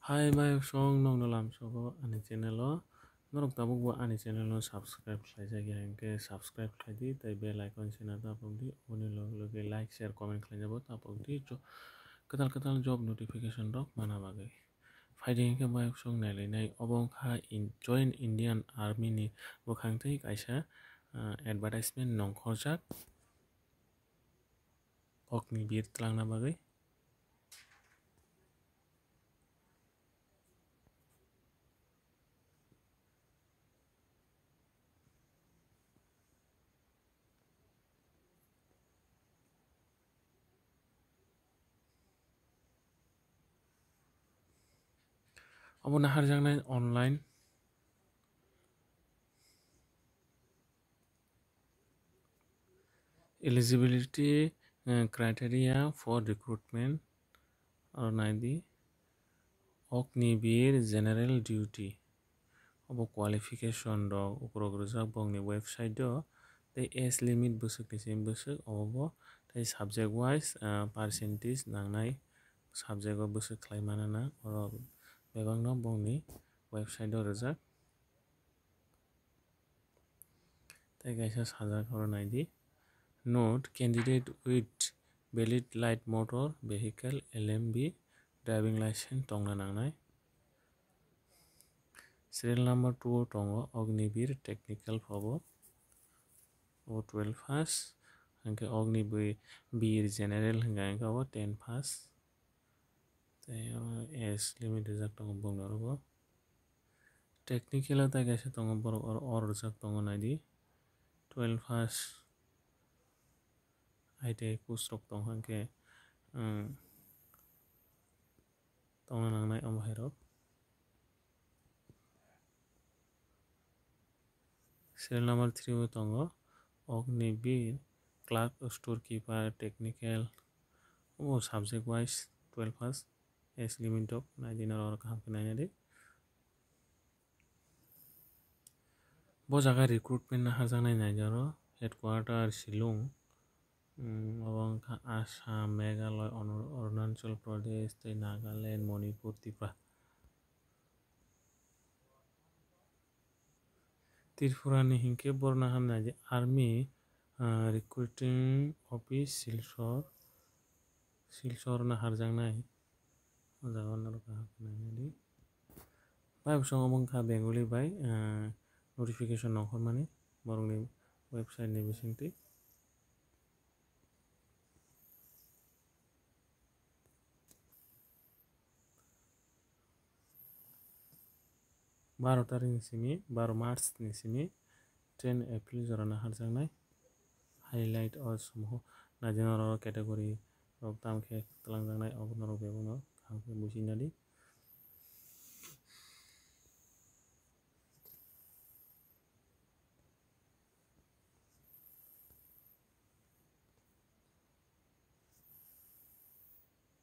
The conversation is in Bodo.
Hai bai song nong nolam sogo ani channel o norok tabuk bo ani channel no subscribe khlaijak ya hingke subscribe khlaidi tei bell icon sena tapok di oni log loge like share comment khlaijabo tapok di ketal job notification rok mana bagai faide hingke bai song nailainai obo wngkha join Indian Army ni bukhang tei kaisa advertisement nongkhorjak okni bir tlangna bagai. Obo naharjaknai online eligibility criteria for recruitment or naidi Ognibir general duty obo qualification rok ukrok rijak bongni website o tei age limit bwsuk ni sim bwsuk obo tei subject wise percentage nangnai subject o bwsuk khlaimani na oro bebangno bongni website o rijak tei kaisa sajak oro naidi note candidate with valid light motor vehicle LMB driving license tongna nangnai serial number 2 o tongo Ognibir technical phobo o 12 pass hingke Ognibir general hingka o 10 pass tei age limit rijak tongo bongni oro technical o tei kaisa tongo borok oro rijak tongo naidi 12 pass ITI course rok tongkha hingke tongna nangnai o bahairok serial number 3 o tongo Ognibir clerk storekeeper technical o subject wise 12 pass age limit rok naidi oro kaham ke nainari bo jaga recruitment naharjaknai naijaro headquarter Shillong obo wngkha Assam Meghalaya Arunachal Pradesh tei Nagaland Manipur Tripura Tripura ni hingke borok naharnai je army recruiting office Silchar naharjaknai o jaga noro kaham ke nainari bai bosong obo wngkha bengali bai notification nongkhormani borokni website ni bisingtwi 12 tarik ni simi 12 March ni simi 10 April jora naharjaknai highlight o somoho naidi noro category rok tamkhe talangjaknai abo norok bebangno kaham ke buisi nadi.